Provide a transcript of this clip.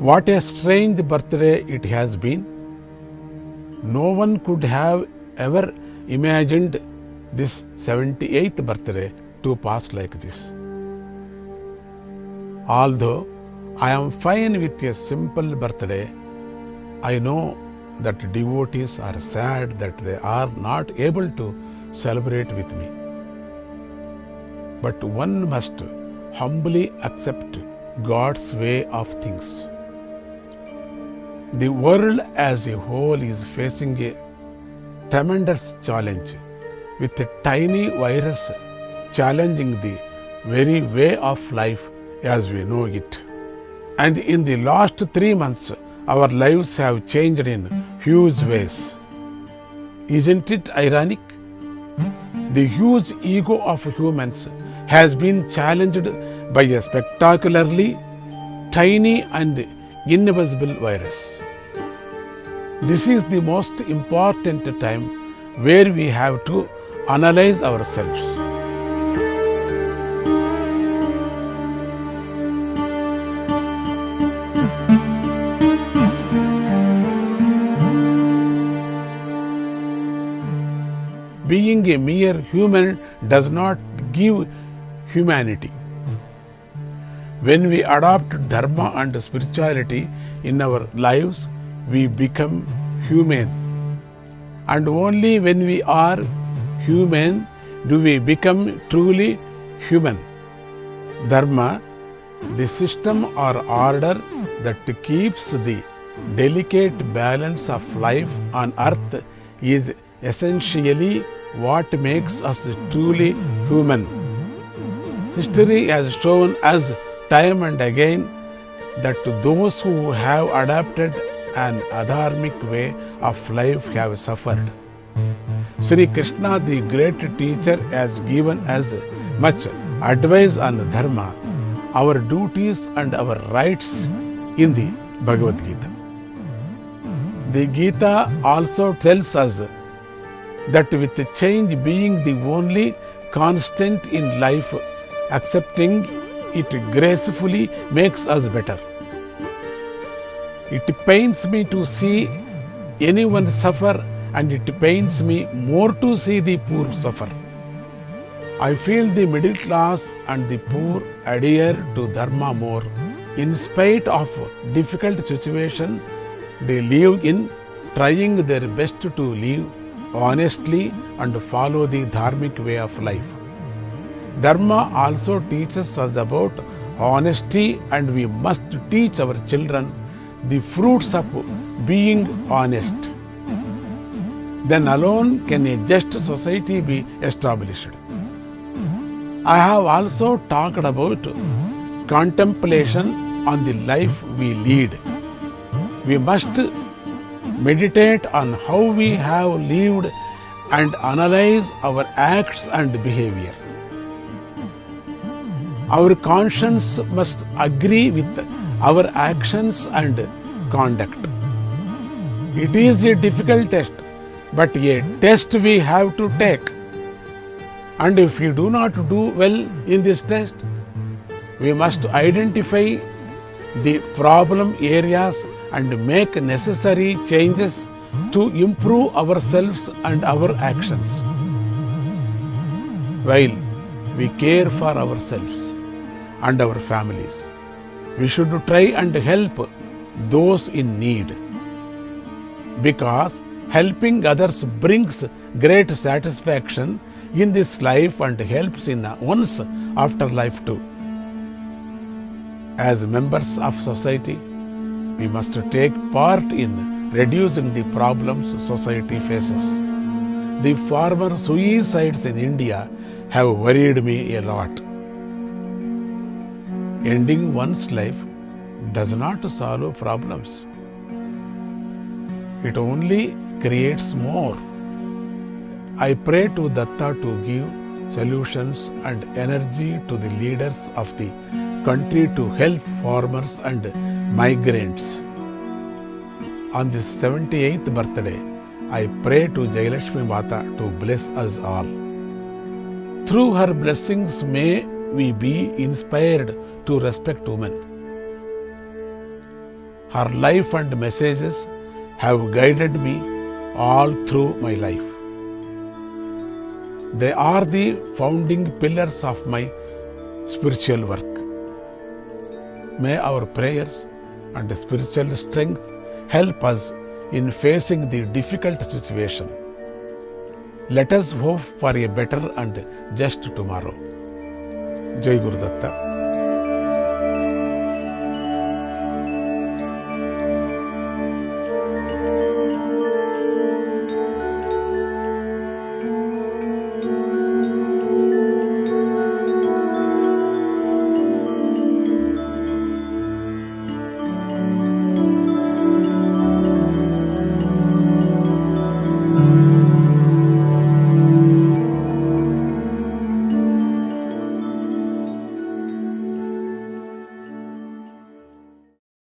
What a strange birthday it has been. No one could have ever imagined this 78th birthday to pass like this. Although I am fine with a simple birthday, I know that devotees are sad that they are not able to celebrate with me. But one must humbly accept God's way of things. The world as a whole is facing a tremendous challenge with a tiny virus challenging the very way of life as we know it. And in the last 3 months, our lives have changed in huge ways. Isn't it ironic? The huge ego of humans has been challenged by a spectacularly tiny and invisible virus. This is the most important time where we have to analyze ourselves. Being a mere human does not give humanity. When we adopt dharma and spirituality in our lives, we become human. And only when we are human do we become truly human. Dharma, the system or order that keeps the delicate balance of life on earth, is essentially what makes us truly human. History has shown us time and again that those who have adopted an adharmic way of life have suffered. Sri Krishna, the great teacher, has given us much advice on dharma, our duties and our rights in the Bhagavad Gita. The Gita also tells us that with change being the only constant in life, accepting it gracefully makes us better. It pains me to see anyone suffer, and it pains me more to see the poor suffer. I feel the middle class and the poor adhere to dharma more. In spite of difficult situation they live in, trying their best to live honestly and follow the dharmic way of life. Dharma also teaches us about honesty, and we must teach our children the fruits of being honest. Then alone can a just society be established. I have also talked about contemplation on the life we lead. We must meditate on how we have lived and analyze our acts and behavior. Our conscience must agree with our actions and conduct. It is a difficult test, but a test we have to take. And if we do not do well in this test, we must identify the problem areas and make necessary changes to improve ourselves and our actions. While we care for ourselves and our families, we should try and help those in need, because helping others brings great satisfaction in this life and helps in one's afterlife too. As members of society, we must take part in reducing the problems society faces. The former suicides in India have worried me a lot. Ending one's life does not solve problems. It only creates more. I pray to Datta to give solutions and energy to the leaders of the country to help farmers and migrants. On this 78th birthday, I pray to Jayalakshmi Mata to bless us all. Through her blessings, may we be inspired to respect women. Her life and messages have guided me all through my life. They are the founding pillars of my spiritual work. May our prayers and spiritual strength help us in facing the difficult situation. Let us hope for a better and just tomorrow. Jai Guru Datta.